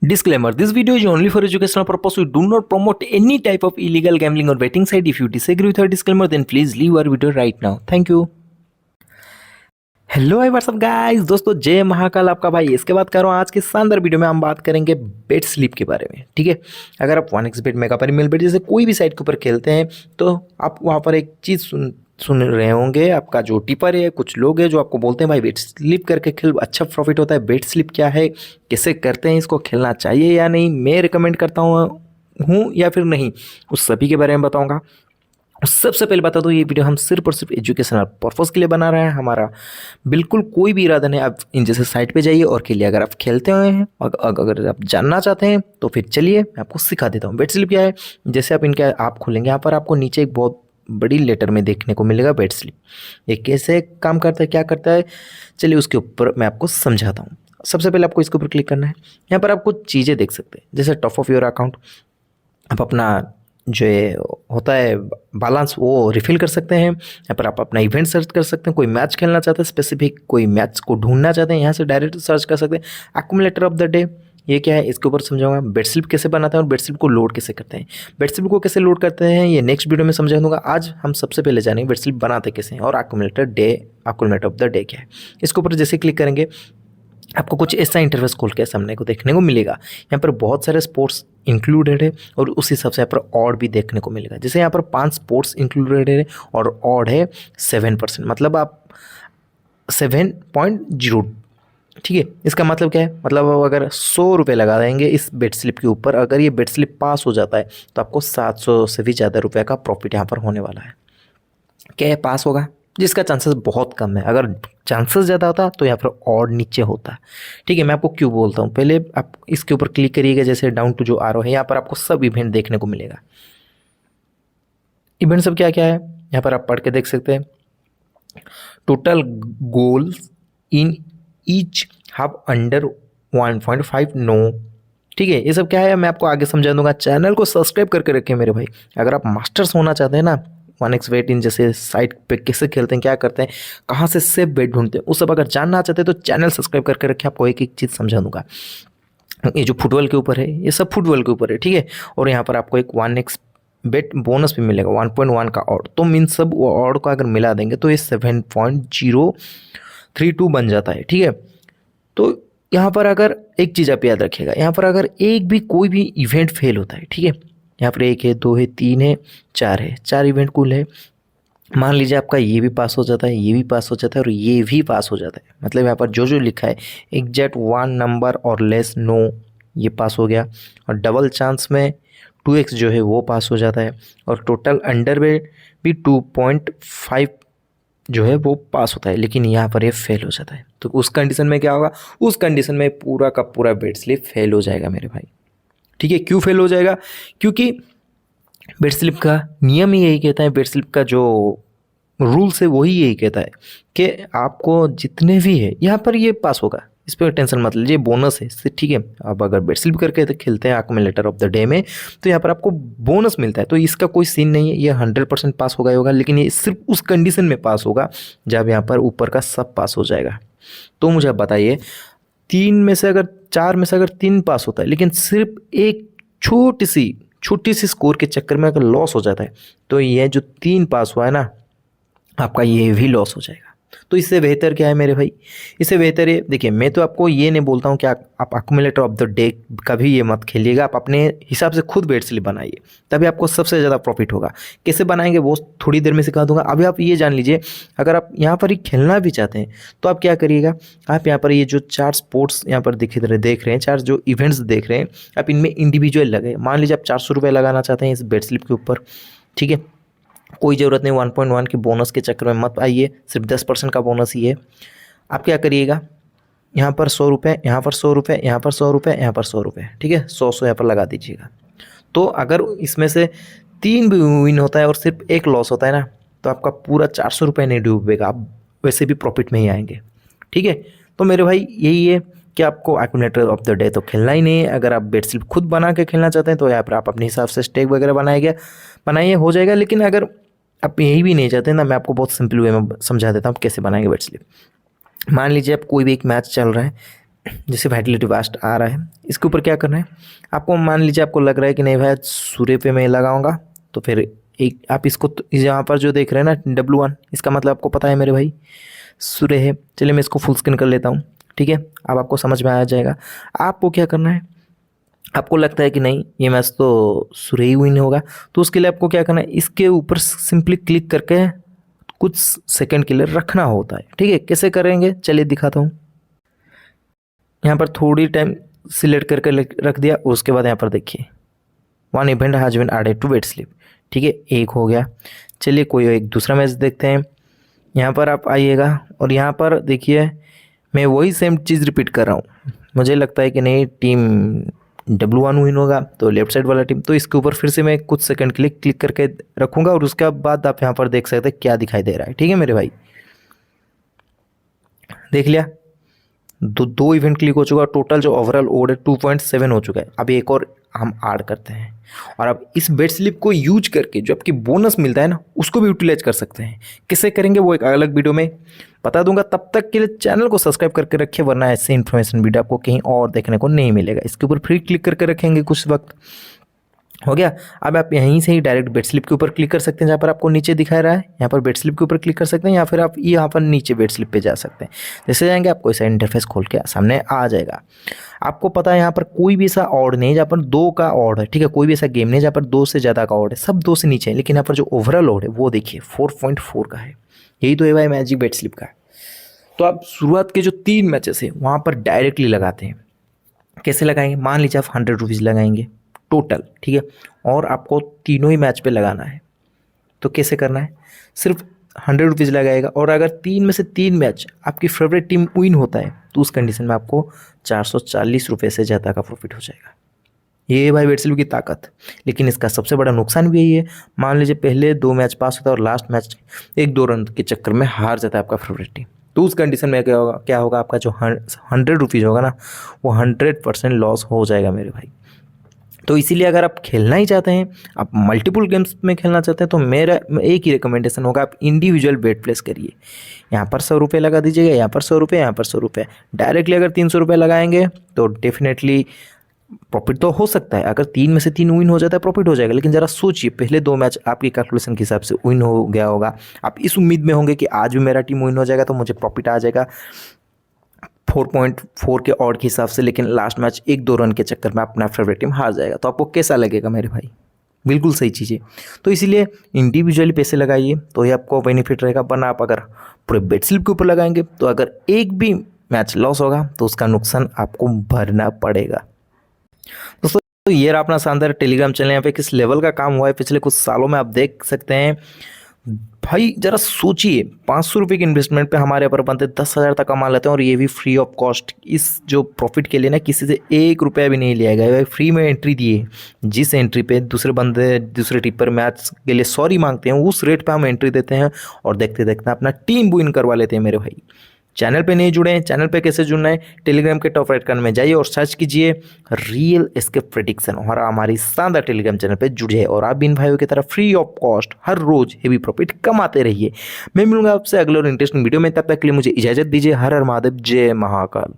Disclaimer: This video is only for educational purpose. We do not promote any type of illegal gambling or betting site. If you disagree with our disclaimer, then please leave our video right now. Thank you. Hello, hi, WhatsApp guys. दोस्तों, जय महाकाल, आपका भाई इसके बात कर रहा हूँ। आज के शानदार वीडियो में हम बात करेंगे बेट स्लिप के बारे में। ठीक है, अगर आप 1xBet, मेगा प्रीमियर बेट जैसे कोई भी साइट के ऊपर खेलते हैं तो आप वहाँ पर एक चीज़ सुन रहे होंगे। आपका जो टिपर है, कुछ लोग हैं जो आपको बोलते हैं भाई बेट स्लिप करके खेल, अच्छा प्रॉफिट होता है। बेट स्लिप क्या है, कैसे करते हैं, इसको खेलना चाहिए या नहीं, मैं रिकमेंड करता हूँ या फिर नहीं, उस सभी के बारे में बताऊँगा। सबसे पहले बता दो, ये वीडियो हम सिर्फ और सिर्फ एजुकेशनल पर्पस के लिए बना रहे हैं। हमारा बिल्कुल कोई भी इरादा नहीं। आप इन जैसे साइट पे जाइए और खेलिए। अगर आप खेलते हुए हैं और अगर आप जानना चाहते हैं तो फिर चलिए, मैं आपको सिखा देता हूँ। बेट स्लिप क्या है, जैसे आप इनका आप खोलेंगे, यहाँ पर आपको नीचे एक बहुत बड़ी लेटर में देखने को मिलेगा बेट स्लिप। ये कैसे काम करता है, क्या करता है, चलिए उसके ऊपर मैं आपको समझाता हूँ। सबसे पहले आपको इसके ऊपर क्लिक करना है। यहाँ पर आप कुछ चीज़ें देख सकते हैं, जैसे टॉप ऑफ योर अकाउंट। आप अपना जो होता है बैलेंस वो रिफिल कर सकते हैं। यहाँ पर आप अपना इवेंट सर्च कर सकते हैं। कोई मैच खेलना चाहते हैं स्पेसिफिक, कोई मैच को ढूंढना चाहते हैं, यहाँ से डायरेक्ट सर्च कर सकते हैं। एक्यूमुलेटर ऑफ द डे, ये क्या है, इसके ऊपर समझाऊंगा। बेट स्लिप कैसे बनाते हैं और बेट स्लिप को लोड कैसे करते हैं। बेट स्लिप को कैसे लोड करते हैं ये नेक्स्ट वीडियो में समझा दूंगा। आज हम सबसे पहले जानेंगे बेट स्लिप बनाते कैसे हैं और एक्यूमुलेटर ऑफ द डे क्या है। इसके ऊपर जैसे क्लिक करेंगे, आपको कुछ ऐसा इंटरफेस खोल के सामने को देखने को मिलेगा। यहाँ पर बहुत सारे स्पोर्ट्स इंक्लूडेड है और उस हिसाब से यहाँ पर ऑड भी देखने को मिलेगा। जैसे यहाँ पर 5 स्पोर्ट्स इंक्लूडेड है और ऑड है 7%, मतलब आप 7.0। ठीक है, इसका मतलब क्या है, मतलब अगर 100 रुपये लगा देंगे इस बेट स्लिप के ऊपर, अगर ये बेट स्लिप पास हो जाता है तो आपको 700 से भी ज़्यादा रुपये का प्रॉफिट यहाँ पर होने वाला है। क्या है, पास होगा, जिसका चांसेस बहुत कम है। अगर चांसेस ज़्यादा होता तो यहाँ पर और नीचे होता। ठीक है, मैं आपको क्यों बोलता हूँ, पहले आप इसके ऊपर क्लिक करिएगा। जैसे डाउन टू जो आरो है, यहाँ पर आपको सब इवेंट देखने को मिलेगा। इवेंट सब क्या क्या है, यहाँ पर आप पढ़ के देख सकते हैं। Total goals in each have under 1.5 no. ठीक है, ये सब क्या है मैं आपको आगे समझा दूंगा। चैनल को सब्सक्राइब करके रखिए मेरे भाई। अगर आप मास्टर्स होना चाहते हैं ना 1xBet इन जैसे साइट पे कैसे खेलते हैं, क्या करते हैं, कहाँ से सेफ बेट ढूंढते हैं, वो सब अगर जानना चाहते हैं तो चैनल सब्सक्राइब करके रखिए। आपको एक एक चीज़ समझा दूंगा। ये जो फुटबॉल के ऊपर है, ये सब फुटबॉल के ऊपर है। ठीक है, और यहाँ पर आपको एक 1xBet बोनस भी मिलेगा 1.1 का ऑड। तो मीन सब ऑड को अगर मिला देंगे तो ये 7.032 बन जाता है। ठीक है, तो यहाँ पर अगर एक चीज़ आप याद रखिएगा, यहाँ पर अगर एक भी कोई भी इवेंट फेल होता है, ठीक है, यहाँ पर 1 है, 2 है, 3 है, 4 है, 4 इवेंट कुल है। मान लीजिए आपका ये भी पास हो जाता है, ये भी पास हो जाता है और ये भी पास हो जाता है, मतलब यहाँ पर जो जो लिखा है एग्जैक्ट 1 नंबर और लेस नो, ये पास हो गया। और डबल चांस में 2x जो है वो पास हो जाता है। और टोटल अंडर में भी 2.5 जो है वो पास होता है, लेकिन यहाँ पर ये फेल हो जाता है। तो उस कंडीशन में क्या होगा, उस कंडीशन में पूरा का पूरा बेट स्लिप फेल हो जाएगा मेरे भाई। ठीक है, क्यों फेल हो जाएगा, क्योंकि बेट स्लिप का नियम ही यही कहता है, बेट स्लिप का जो रूल्स है वही यही कहता है कि आपको जितने भी है यहाँ पर ये पास होगा, इस पर टेंशन मत लीजिए, बोनस है इससे। ठीक है, अब अगर बेट स्लिप करके तो खेलते हैं एक्यूमुलेटर ऑफ द डे में, तो यहाँ पर आपको बोनस मिलता है। तो इसका कोई सीन नहीं है, ये 100% पास होगा ही होगा, लेकिन ये सिर्फ उस कंडीशन में पास होगा जब यहाँ पर ऊपर का सब पास हो जाएगा। तो मुझे आप बताइए, 4 में से अगर 3 पास होता है, लेकिन सिर्फ एक छोटी सी स्कोर के चक्कर में अगर लॉस हो जाता है, तो ये जो 3 पास हुआ है ना, आपका ये भी लॉस हो जाएगा। तो इससे बेहतर क्या है मेरे भाई, इससे बेहतर है, देखिए मैं तो आपको ये नहीं बोलता हूँ कि आप एक्यूमुलेटर ऑफ द डे कभी ये मत खेलिएगा। आप अपने हिसाब से खुद बेट स्लिप बनाइए, तभी आपको सबसे ज़्यादा प्रॉफिट होगा। कैसे बनाएंगे वो थोड़ी देर में सिखा दूंगा। अभी आप ये जान लीजिए, अगर आप यहाँ पर ही खेलना भी चाहते हैं तो आप क्या करिएगा, आप यहाँ पर ये जो 4 स्पोर्ट्स यहाँ पर देख रहे हैं, 4 जो इवेंट्स देख रहे हैं, आप इनमें इंडिविजुअल लगे। मान लीजिए आप 400 रुपये लगाना चाहते हैं इस बेट स्लिप के ऊपर। ठीक है, कोई ज़रूरत नहीं 1.1 के बोनस के चक्कर में मत आइए, सिर्फ 10% का बोनस ही है। आप क्या करिएगा, यहाँ पर 100 रुपये, यहाँ पर 100 रुपये, यहाँ पर 100 रुपये, यहाँ पर 100 रुपये। ठीक है, 100 यहाँ पर लगा दीजिएगा। तो अगर इसमें से 3 भी विन होता है और सिर्फ 1 लॉस होता है ना, तो आपका पूरा 400 रुपये नहीं डूबेगा, आप वैसे भी प्रॉफिट में ही आएंगे। ठीक है, तो मेरे भाई यही है कि आपको एक्यूमुलेटर ऑफ द डे तो खेलना ही नहीं है। अगर आप बेट स्लिप खुद बना के खेलना चाहते हैं तो यहाँ पर आप अपने हिसाब से स्टेक वगैरह बनाइए, हो जाएगा। लेकिन अगर आप यही भी नहीं चाहते ना, मैं आपको बहुत सिंपल वे में समझा देता हूँ कैसे बनाएंगे बेट स्लिप। मान लीजिए आप कोई भी एक मैच चल रहा है, जैसे वाइटलिटी वास्ट आ रहा है, इसके ऊपर क्या करना है आपको। मान लीजिए आपको लग रहा है कि नहीं भाई सूर्य पे मैं लगाऊंगा, तो फिर एक आप इसको यहाँ पर जो देख रहे हैं ना W1, इसका मतलब आपको पता है मेरे भाई सूर्य है। चलिए मैं इसको फुल स्क्रीन कर लेता हूँ, ठीक है, अब आपको समझ में आ जाएगा। आपको क्या करना है, आपको लगता है कि नहीं ये मैच तो सूर्य ही विन होगा, तो उसके लिए आपको क्या करना है, इसके ऊपर सिंपली क्लिक करके कुछ सेकंड के लिए रखना होता है, ठीक है। कैसे करेंगे चलिए दिखाता हूँ। यहाँ पर थोड़ी टाइम सिलेक्ट करके रख दिया, उसके बाद यहाँ पर देखिए one event has been added to bet slip, ठीक है, एक हो गया। चलिए कोई एक दूसरा मैच देखते हैं। यहाँ पर आप आइएगा और यहाँ पर देखिए मैं वही सेम चीज़ रिपीट कर रहा हूँ। मुझे लगता है कि नहीं टीम W1 विन होगा, तो लेफ्ट साइड वाला टीम, तो इसके ऊपर फिर से मैं कुछ सेकंड के लिए क्लिक करके रखूँगा और उसके बाद आप यहाँ पर देख सकते हैं क्या दिखाई दे रहा है, ठीक है मेरे भाई। देख लिया, दो इवेंट क्लिक हो चुका, टोटल जो ओवरऑल ओड है 2.7 हो चुका है। अब एक और हम ऐड करते हैं और अब इस बेट स्लिप को यूज करके जो आपकी बोनस मिलता है ना उसको भी यूटिलाइज कर सकते हैं। कैसे करेंगे वो एक अलग वीडियो में बता दूंगा, तब तक के लिए चैनल को सब्सक्राइब करके रखिए, वरना ऐसे इन्फॉर्मेशन वीडियो आपको कहीं और देखने को नहीं मिलेगा। इसके ऊपर फिर क्लिक करके रखेंगे कुछ वक्त, हो गया। अब आप यहीं से ही डायरेक्ट बेट स्लिप के ऊपर क्लिक कर सकते हैं, जहाँ पर आपको नीचे दिखा रहा है यहाँ पर बेट स्लिप के ऊपर क्लिक कर सकते हैं, या फिर आप यहाँ पर नीचे बेट स्लिप पे जा सकते हैं। जैसे जाएंगे आपको ऐसा इंटरफेस खोल के सामने आ जाएगा। आपको पता है यहाँ पर कोई भी ऐसा ऑड नहीं है जहाँ पर 2 का ऑड है, ठीक है, कोई भी ऐसा गेम नहीं है जहाँ पर 2 से ज़्यादा का ऑड है, सब 2 से नीचे है। लेकिन यहाँ पर जो ओवरऑल ऑड है वो देखिए 4.4 का है। यही तो है भाई मैजिक बेट स्लिप का। तो आप शुरुआत के जो 3 मैचेस है वहाँ पर डायरेक्टली लगाते हैं। कैसे लगाएंगे, मान लीजिए आप 100 रुपीज़ लगाएंगे टोटल, ठीक है, और आपको तीनों ही मैच पे लगाना है। तो कैसे करना है, सिर्फ 100 रुपीज़ लगाएगा और अगर 3 में से 3 मैच आपकी फेवरेट टीम विन होता है तो उस कंडीशन में आपको 440 रुपये से ज़्यादा का प्रॉफिट हो जाएगा। ये है भाई बेट स्लिप की ताकत। लेकिन इसका सबसे बड़ा नुकसान भी यही है, मान लीजिए पहले 2 मैच पास होता है और लास्ट मैच 1-2 रन के चक्कर में हार जाता है आपका फेवरेट टीम, तो उस कंडीशन में क्या होगा आपका जो 100 रुपीज़ होगा ना वो 100% लॉस हो जाएगा मेरे भाई। तो इसीलिए अगर आप खेलना ही चाहते हैं, आप मल्टीपल गेम्स में खेलना चाहते हैं, तो मेरा एक ही रिकमेंडेशन होगा, आप इंडिविजुअल बेट प्लेस करिए। यहाँ पर 100 रुपये लगा दीजिएगा, यहाँ पर 100 रुपये, यहाँ पर 100 रुपये। डायरेक्टली अगर 300 रुपये लगाएंगे तो डेफिनेटली प्रॉफिट तो हो सकता है। अगर 3 में से 3 विन हो जाता है प्रॉफिट हो जाएगा। लेकिन ज़रा सोचिए पहले 2 मैच आपकी कैलकुलेशन के हिसाब से विन हो गया होगा, आप इस उम्मीद में होंगे कि आज भी मेरा टीम विन हो जाएगा तो मुझे प्रॉफिट आ जाएगा 4.4 के ऑड के हिसाब से, लेकिन लास्ट मैच 1-2 रन के चक्कर में अपना फेवरेट टीम हार जाएगा, तो आपको कैसा लगेगा मेरे भाई। बिल्कुल सही चीज़ है। तो इसीलिए इंडिविजुअली पैसे लगाइए तो ये आपको बेनिफिट रहेगा, वरना आप अगर पूरे बेट स्लिप के ऊपर लगाएंगे तो अगर एक भी मैच लॉस होगा तो उसका नुकसान आपको भरना पड़ेगा। दोस्तों तो ये रहा अपना शानदार टेलीग्राम चैनल। यहाँ पे किस लेवल का काम हुआ है पिछले कुछ सालों में आप देख सकते हैं। भाई जरा सोचिए 500 रुपये की इन्वेस्टमेंट पे हमारे यहाँ पर बनते 10,000 तक कमा लेते हैं, और ये भी फ्री ऑफ कॉस्ट। इस जो प्रॉफिट के लिए ना किसी से 1 रुपया भी नहीं लिया गया है, फ्री में एंट्री दिए। जिस एंट्री पे दूसरे बंदे दूसरे टिप पर मैच के लिए सॉरी मांगते हैं उस रेट पे हम एंट्री देते हैं और देखते देखते अपना टीम विन करवा लेते हैं मेरे भाई। चैनल पे नहीं जुड़े हैं, चैनल पे कैसे जुड़ना है, टेलीग्राम के टॉप राइट कॉर्नर में जाइए और सर्च कीजिए रियल एस्केप प्रेडिक्शन और हमारी शानदार टेलीग्राम चैनल पे जुड़िए और आप इन भाइयों की तरह फ्री ऑफ कॉस्ट हर रोज हेवी प्रॉफिट कमाते रहिए। मैं मिलूंगा आपसे अगले और इंटरेस्टिंग वीडियो में, तब तक के लिए मुझे इजाजत दीजिए। हर हर महादेव, जय महाकाल।